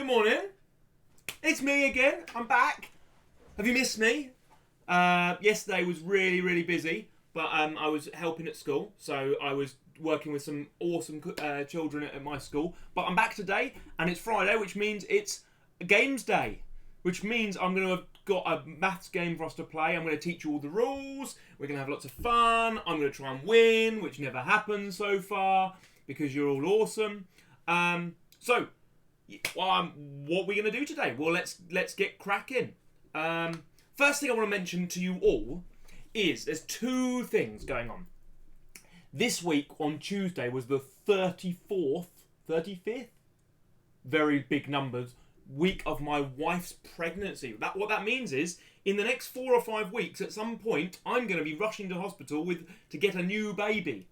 Good morning. It's me again. I'm back. Have you missed me? Yesterday was really busy, but I was helping at school, so I was working with some awesome children at my school. But I'm back today, and it's Friday, which means it's games day, which means I'm going to have got a maths game for us to play. I'm going to teach you all the rules. We're going to have lots of fun. I'm going to try and win, which never happened so far because you're all awesome. So, what are we going to do today? Well, let's get cracking. First thing I want to mention to you all is there's two things going on. This week on Tuesday was the 35th, very big numbers, week of my wife's pregnancy. What that means is, in the next 4 or 5 weeks, at some point, I'm going to be rushing to hospital to get a new baby.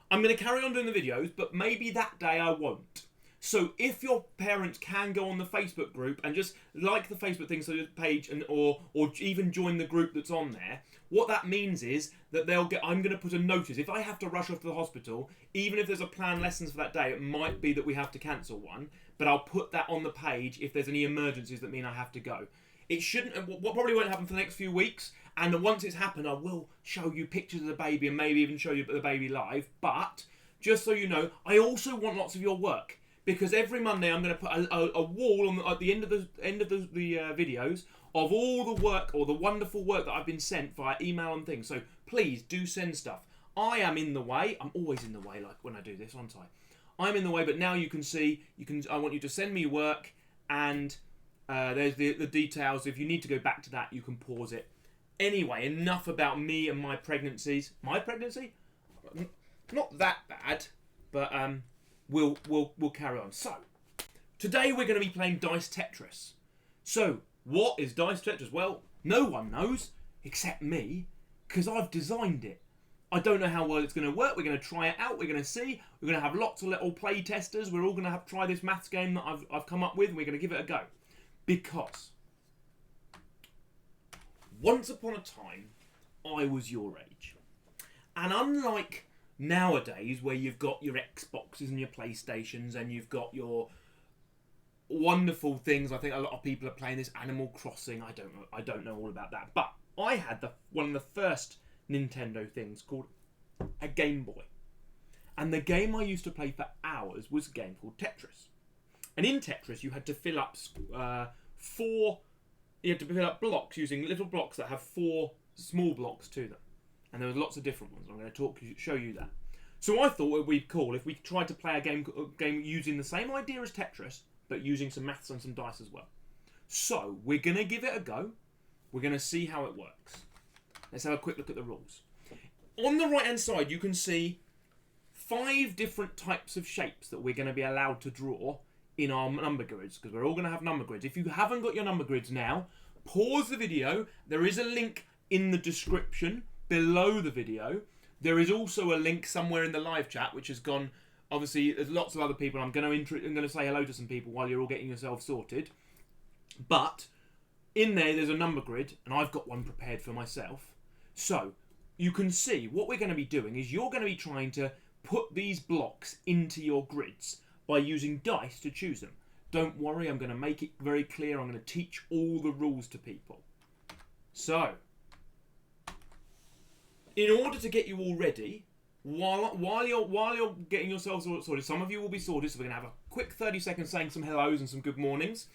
I'm going to carry on doing the videos, but maybe that day I won't. So if your parents can go on the Facebook group and just like the Facebook thing, so the page, or even join the group that's on there, what that means is that I'm going to put a notice. If I have to rush off to the hospital, even if there's a planned lessons for that day, it might be that we have to cancel one, but I'll put that on the page if there's any emergencies that mean I have to go. It shouldn't, what probably won't happen for the next few weeks, and once it's happened, I will show you pictures of the baby and maybe even show you the baby live, but just so you know, I also want lots of your work. Because every Monday I'm going to put a wall at the end of the videos of all the work or the wonderful work that I've been sent via email and things. So please do send stuff. I am in the way. I'm always in the way, like when I do this, aren't I? I'm in the way, but now you can see. I want you to send me work, and there's the details. If you need to go back to that, you can pause it. Anyway, enough about me and my pregnancies. My pregnancy? Not that bad, but We'll carry on. So, today we're going to be playing Dice Tetris. So, what is Dice Tetris? Well, no one knows, except me, because I've designed it. I don't know how well it's going to work. We're going to try it out. We're going to see. We're going to have lots of little play testers. We're all going to try this maths game that I've come up with, and we're going to give it a go. Because, once upon a time, I was your age. And unlike nowadays, where you've got your Xboxes and your PlayStations and you've got your wonderful things, I think a lot of people are playing this Animal Crossing. I don't know all about that, but I had one of the first Nintendo things called a Game Boy, and the game I used to play for hours was a game called Tetris. And in Tetris, you had to fill up blocks using little blocks that have 4 small blocks to them. And there was lots of different ones. I'm going to show you that. So I thought it would be cool if we tried to play a game using the same idea as Tetris, but using some maths and some dice as well. So we're going to give it a go. We're going to see how it works. Let's have a quick look at the rules. On the right-hand side, you can see 5 different types of shapes that we're going to be allowed to draw in our number grids, because we're all going to have number grids. If you haven't got your number grids now, pause the video. There is a link in the description below the video. There is also a link somewhere in the live chat which has gone. Obviously, there's lots of other people. I'm going to say hello to some people while you're all getting yourself sorted. But in there's a number grid, and I've got one prepared for myself. So you can see what we're going to be doing is you're going to be trying to put these blocks into your grids by using dice to choose them. Don't worry, I'm going to make it very clear. I'm going to teach all the rules to people. So, in order to get you all ready, while you're getting yourselves all sorted, some of you will be sorted, so we're going to have a quick 30 seconds saying some hellos and some good mornings,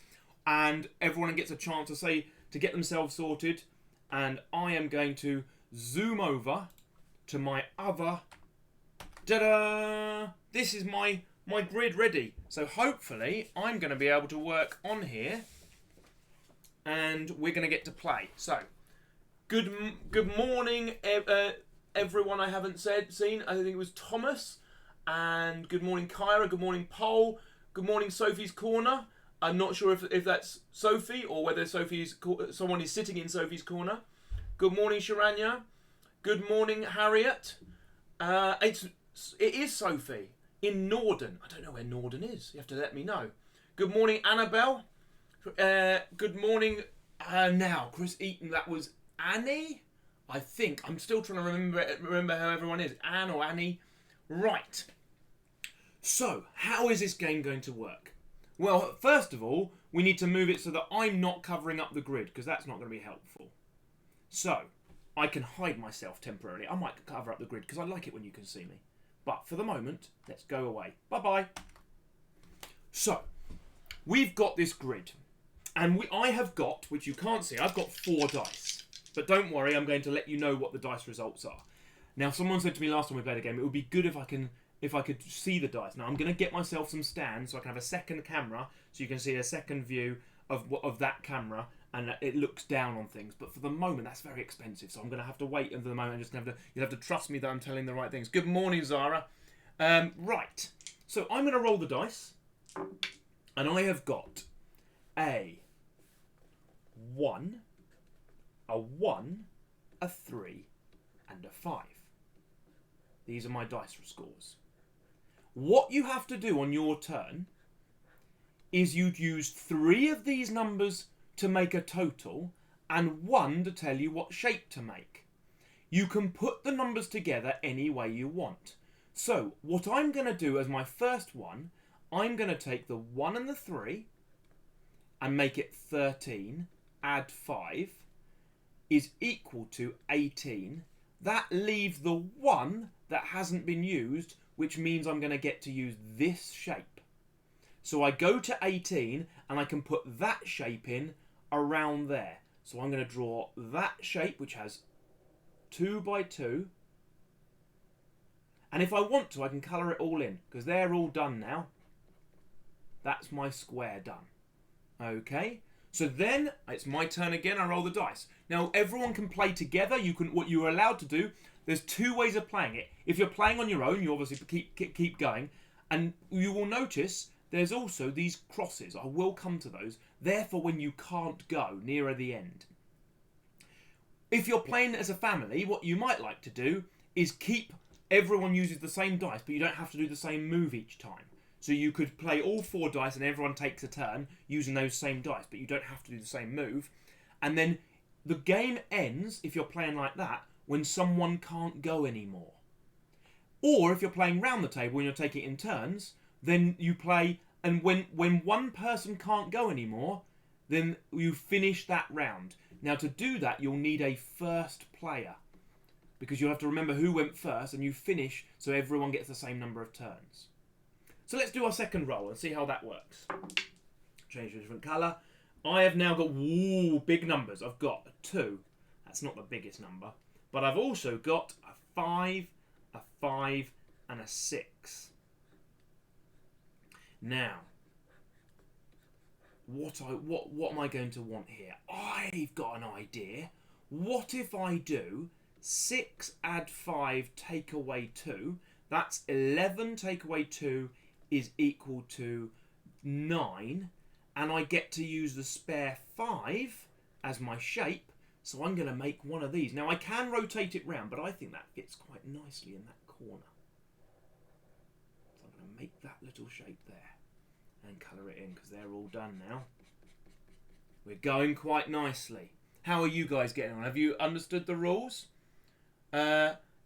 and everyone gets a chance to get themselves sorted, and I am going to zoom over to my other, ta-da! This is my grid ready, so hopefully I'm going to be able to work on here, and we're going to get to play. So, Good morning, everyone I haven't seen. I think it was Thomas. And good morning, Kyra. Good morning, Paul. Good morning, Sophie's Corner. I'm not sure if that's Sophie or whether someone is sitting in Sophie's Corner. Good morning, Sharanya. Good morning, Harriet. It is Sophie in Norden. I don't know where Norden is. You have to let me know. Good morning, Annabelle. Good morning. Now, Chris Eaton. That was Annie, I think. I'm still trying to remember how everyone is. Anne or Annie. Right. So, how is this game going to work? Well, first of all, we need to move it so that I'm not covering up the grid, because that's not going to be helpful. So, I can hide myself temporarily. I might cover up the grid, because I like it when you can see me. But for the moment, let's go away. Bye-bye. So, we've got this grid. And I have got, which you can't see, I've got 4 dice. But don't worry, I'm going to let you know what the dice results are. Now, someone said to me last time we played a game, it would be good if I could see the dice. Now, I'm going to get myself some stands so I can have a second camera, so you can see a second view of that camera, and it looks down on things. But for the moment, that's very expensive, so I'm going to have to wait until the moment. I'm just going to you'll have to trust me that I'm telling the right things. Good morning, Zara. Right, so I'm going to roll the dice, and I have got a 1, a 1, a 3, and a 5. These are my dice scores. What you have to do on your turn is you'd use 3 of these numbers to make a total and 1 to tell you what shape to make. You can put the numbers together any way you want. So what I'm going to do as my first one, I'm going to take the 1 and the 3 and make it 13, add 5 is equal to 18. That leaves the 1 that hasn't been used, which means I'm going to get to use this shape. So I go to 18 and I can put that shape in around there. So I'm going to draw that shape, which has 2 by 2. And if I want to, I can colour it all in, because they're all done now. That's my square done. Okay, so then it's my turn again. I roll the dice. Now everyone can play together. What you are allowed to do. There's 2 ways of playing it. If you're playing on your own, you obviously keep going, and you will notice there's also these crosses. I will come to those. Therefore, when you can't go nearer the end. If you're playing as a family, what you might like to do is everyone uses the same dice, but you don't have to do the same move each time. So you could play all 4 dice and everyone takes a turn using those same dice, but you don't have to do the same move. And then the game ends, if you're playing like that, when someone can't go anymore. Or if you're playing round the table and you're taking it in turns, then you play, and when one person can't go anymore, then you finish that round. Now to do that, you'll need a first player, because you'll have to remember who went first, and you finish so everyone gets the same number of turns. So let's do our second roll and see how that works. Change to a different colour. I have now got big numbers. I've got a 2. That's not the biggest number. But I've also got a 5, and a 6. Now, what am I going to want here? I've got an idea. What if I do 6 add 5 take away 2? That's 11 take away 2 is equal to 9. And I get to use the spare 5 as my shape. So I'm going to make one of these. Now I can rotate it round, but I think that fits quite nicely in that corner. So I'm going to make that little shape there and colour it in, because they're all done now. We're going quite nicely. How are you guys getting on? Have you understood the rules?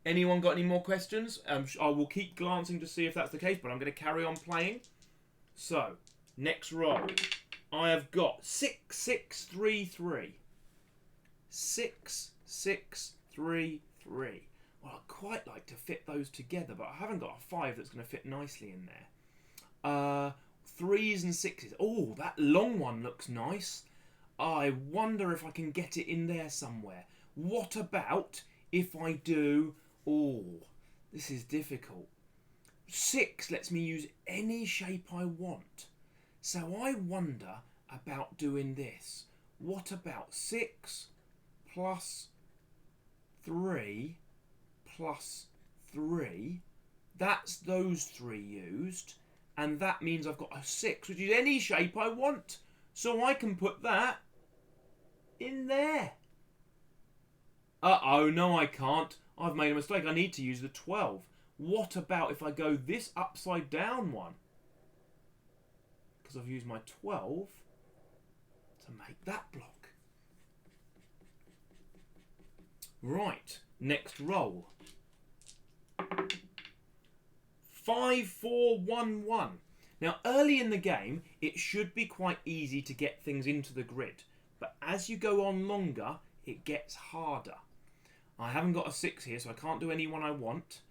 Anyone got any more questions? I will keep glancing to see if that's the case, but I'm going to carry on playing. So, next roll. I have got 6, 6, 3, 3. 6, 6, 3, 3. Well, I'd quite like to fit those together, but I haven't got a 5 that's going to fit nicely in there. 3s and 6s. Oh, that long one looks nice. I wonder if I can get it in there somewhere. What about if I do... Oh, this is difficult. 6 lets me use any shape I want. So I wonder about doing this. What about 6 plus 3 plus 3? That's those 3 used. And that means I've got a 6, which is any shape I want. So I can put that in there. Uh-oh, no I can't. I've made a mistake. I need to use the 12. What about if I go this upside down one? Because I've used my 12 to make that block. Right, next roll. 5, 4, 1, 1. Now, early in the game, it should be quite easy to get things into the grid. But as you go on longer, it gets harder. I haven't got a 6 here, so I can't do any one I want.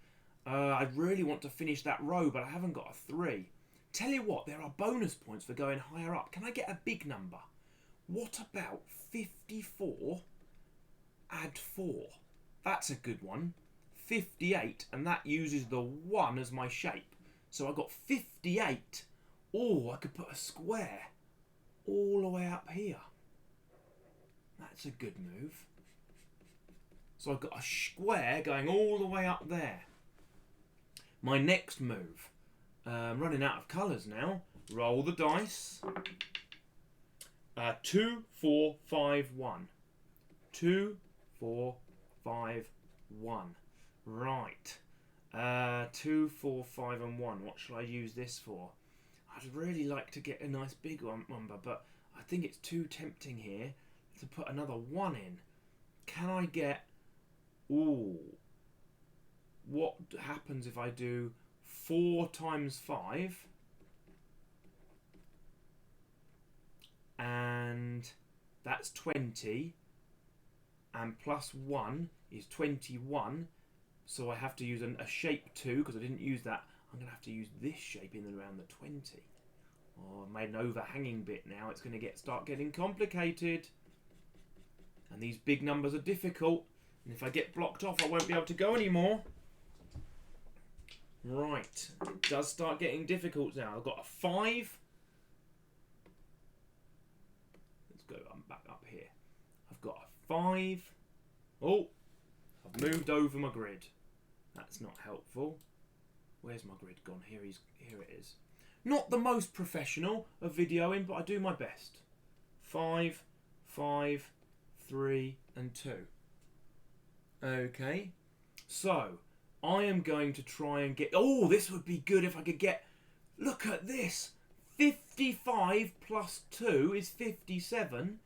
I really want to finish that row, but I haven't got a 3. Tell you what, there are bonus points for going higher up. Can I get a big number? What about 54? Add 4. That's a good one. 58, and that uses the 1 as my shape. So I got 58. Or I could put a square all the way up here. That's a good move. So I've got a square going all the way up there. My next move. Running out of colours now. Roll the dice. 2, 4, 5, 1. 2, 4, 5, 1. Right. 2, 4, 5 and 1. What shall I use this for? I'd really like to get a nice big number, but I think it's too tempting here to put another 1 in. Can I get... Ooh. What happens if I do 4 times 5? And that's 20. And plus 1 is 21. So I have to use a shape 2 because I didn't use that. I'm going to have to use this shape in and around the 20. Oh, I've made an overhanging bit now. It's going to start getting complicated. And these big numbers are difficult. And if I get blocked off, I won't be able to go anymore. Right. It does start getting difficult now. I've got a 5. Let's go back up here. I've got a 5. Oh, I've moved over my grid. That's not helpful. Where's my grid gone? Here it is. Not the most professional of videoing, but I do my best. 5, 5, 3 and 2. Okay. So, I am going to try and get... Oh, this would be good if I could get... Look at this. 55 plus 2 is 57.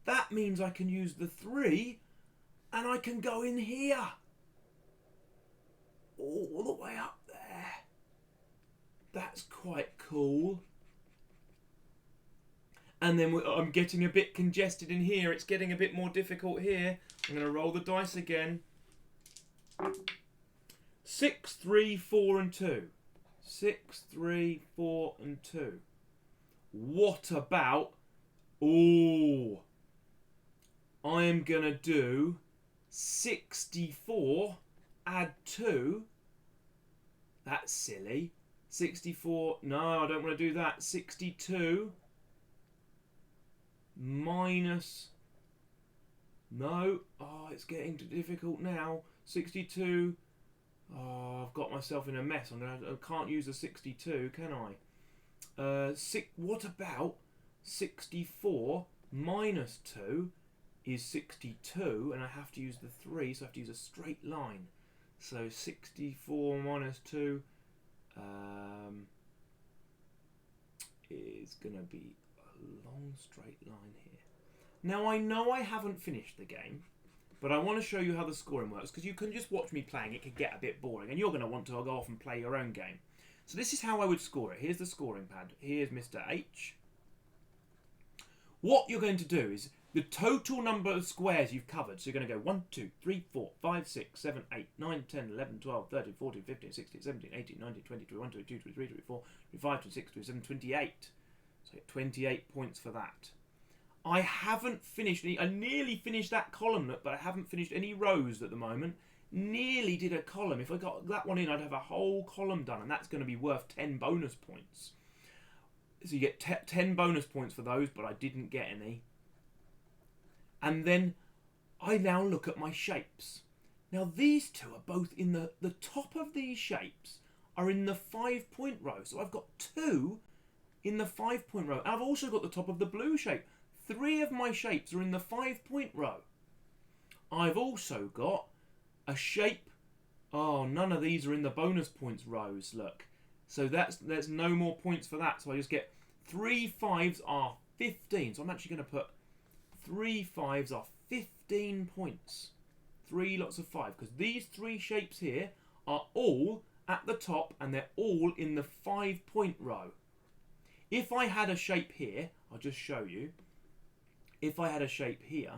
That means I can use the 3 and I can go in here. All the way up there. That's quite cool. And then I'm getting a bit congested in here. It's getting a bit more difficult here. I'm going to roll the dice again. 6, 3, 4 and 2. 6, 3, 4 and 2. What about... Oh, I am going to do 64, add 2. That's silly. 64, no, I don't want to do that. 62 minus... No, oh, it's getting difficult now. 62... Oh, I've got myself in a mess. I can't use the 62, can I? What about 64 minus 2 is 62, and I have to use the 3, so I have to use a straight line. So 64 minus 2 is going to be a long straight line here. Now, I know I haven't finished the game, but I want to show you how the scoring works, because you can just watch me playing. It could get a bit boring, and you're going to want to go off and play your own game. So this is how I would score it. Here's the scoring pad. Here's Mr. H. What you're going to do is the total number of squares you've covered. So you're going to go 1, 2, 3, 4, 5, 6, 7, 8, 9, 10, 11, 12, 13, 14, 15, 16, 17, 18, 19, 20, 21, 22, 23, 24, 25, 26, 27, 28. So 28 points for that. I haven't finished any... I nearly finished that column, but I haven't finished any rows at the moment. Nearly did a column. If I got that one in, I'd have a whole column done, and that's going to be worth 10 bonus points. So you get 10 bonus points for those, but I didn't get any. And then I now look at my shapes. Now these two are both in the top of these shapes are in the 5-point row. So I've got 2 in the 5-point row. And I've also got the top of the blue shape. 3 of my shapes are in the 5-point row. I've also got a shape... Oh, none of these are in the bonus points rows, look. So there's no more points for that. So I just get 3 5s are 15. So I'm actually going to put 3 5s are 15 points. 3 lots of 5. Because these 3 shapes here are all at the top and they're all in the 5-point row. if I had a shape here, I'll just show you. If I had a shape here,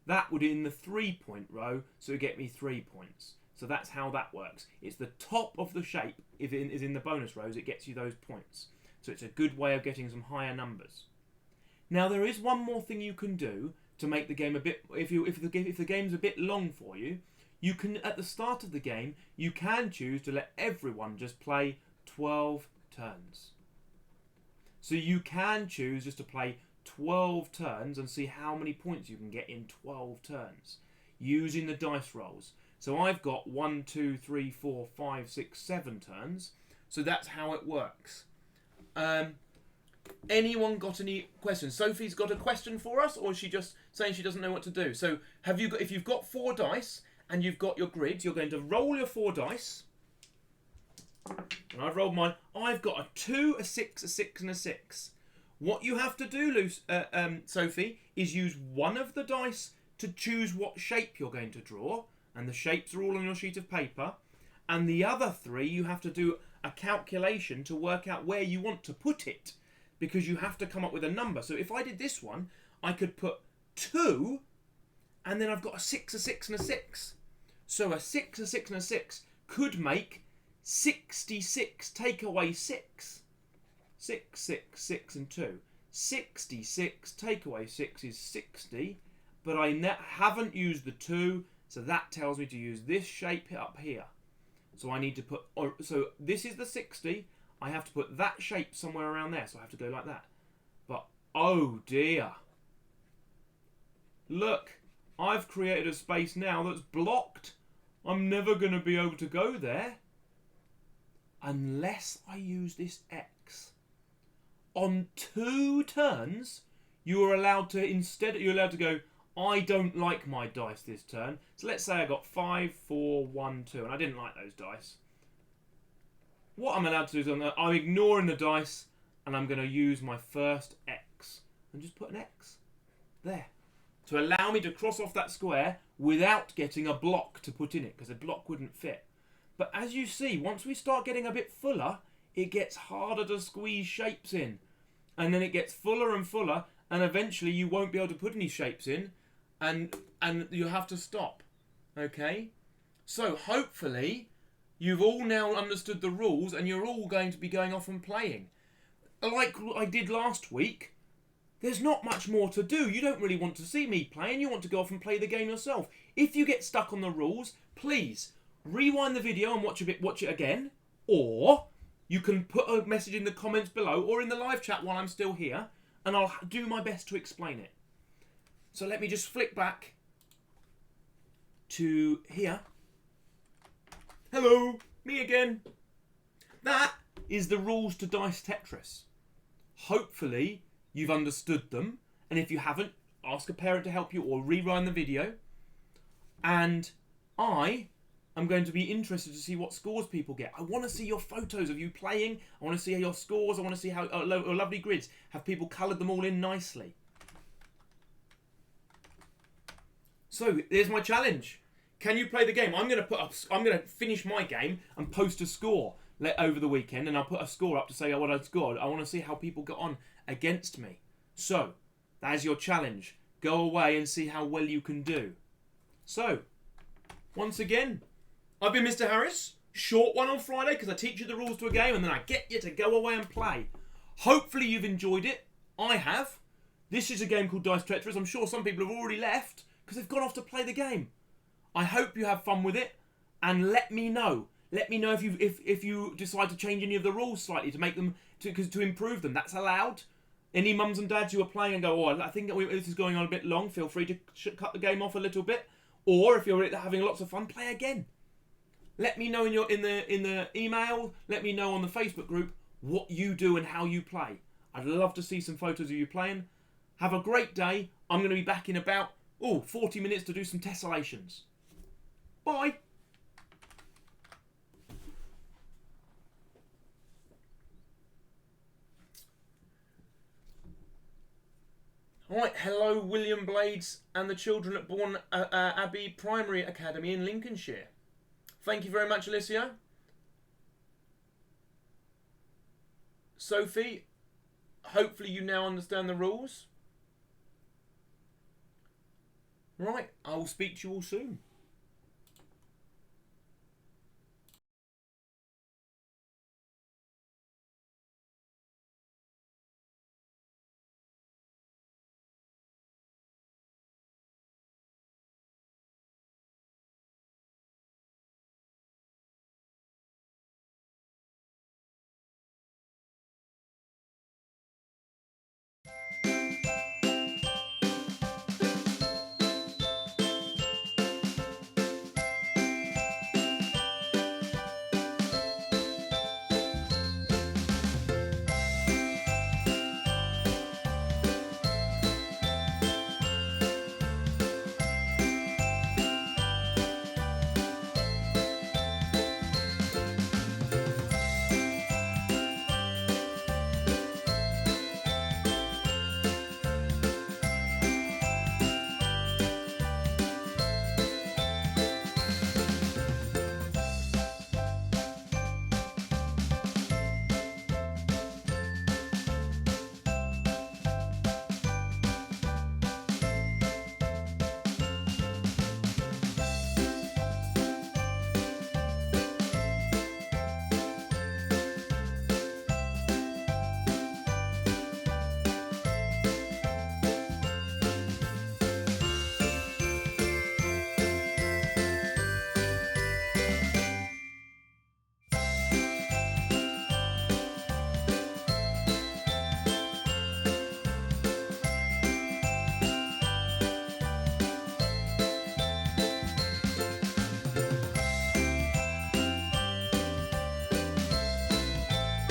that would in the 3-point row, so it would get me 3 points. So that's how that works. It's the top of the shape, if it is in the bonus rows, it gets you those points. So it's a good way of getting some higher numbers. Now there is one more thing you can do to make the game a bit, if the game's a bit long for you, you can, at the start of the game, you can choose to let everyone just play 12 turns. So you can choose just to play 12 turns and see how many points you can get in 12 turns using the dice rolls. So I've got 1, 2, 3, 4, 5, 6, 7 turns. So that's how it works. Anyone got any questions? Sophie's got a question for us, or is she just saying she doesn't know what to do? So have you got, if you've got 4 dice and you've got your grid, you're going to roll your 4 dice. And I've rolled mine. I've got a 2, a 6, a 6 and a 6. What you have to do, Sophie, is use one of the dice to choose what shape you're going to draw. And the shapes are all on your sheet of paper. And the other 3, you have to do a calculation to work out where you want to put it. Because you have to come up with a number. So if I did this one, I could put 2, and then I've got a 6, a 6 and a 6. So a 6, a 6 and a 6 could make 66 take away 6. 6, 6, 6 and 2. 66 take away 6 is 60. But I haven't used the 2, so that tells me to use this shape up here. So I need to put, so this is the 60. I have to put that shape somewhere around there, so I have to go like that. But, oh dear. Look, I've created a space now that's blocked. I'm never going to be able to go there. Unless I use this X. On 2 turns, you are allowed to, instead, you're allowed to go, I don't like my dice this turn. So let's say I got 5, 4, 1, 2, and I didn't like those dice. What I'm allowed to do is I'm ignoring the dice, and I'm going to use my first X. And just put an X there. To allow me to cross off that square without getting a block to put in it, because a block wouldn't fit. But as you see, once we start getting a bit fuller, it gets harder to squeeze shapes in. And then it gets fuller and fuller, and eventually you won't be able to put any shapes in, and you'll have to stop. Okay? So hopefully you've all now understood the rules, and you're all going to be going off and playing. Like I did last week, there's not much more to do. You don't really want to see me playing. You want to go off and play the game yourself. If you get stuck on the rules, please rewind the video and watch it again. Or you can put a message in the comments below or in the live chat while I'm still here, and I'll do my best to explain it. So let me just flick back to here. Hello, me again. That is the rules to Dice Tetris. Hopefully you've understood them, and if you haven't, ask a parent to help you or rewind the video. And I am going to be interested to see what scores people get. I want to see your photos of you playing. I want to see your scores. I want to see how lovely grids. Have people coloured them all in nicely? So there's my challenge. Can you play the game? I'm going to finish my game and post a score over the weekend, and I'll put a score up to say what I scored. I want to see how people got on against me. So that is your challenge. Go away and see how well you can do. So once again, I've been Mr. Harris. Short one on Friday because I teach you the rules to a game and then I get you to go away and play. Hopefully you've enjoyed it. I have. This is a game called Dice Tetris. I'm sure some people have already left because they've gone off to play the game. I hope you have fun with it, and let me know. Let me know if you decide to change any of the rules slightly to make them to improve them. That's allowed. Any mums and dads who are playing and go, oh, I think this is going on a bit long, feel free to cut the game off a little bit. Or if you're having lots of fun, play again. Let me know in the email. Let me know on the Facebook group what you do and how you play. I'd love to see some photos of you playing. Have a great day. I'm going to be back in about 40 minutes to do some tessellations. Bye. Alright, hello William Blades and the children at Bourne Abbey Primary Academy in Lincolnshire. Thank you very much, Alicia. Sophie, hopefully you now understand the rules. Right, I will speak to you all soon.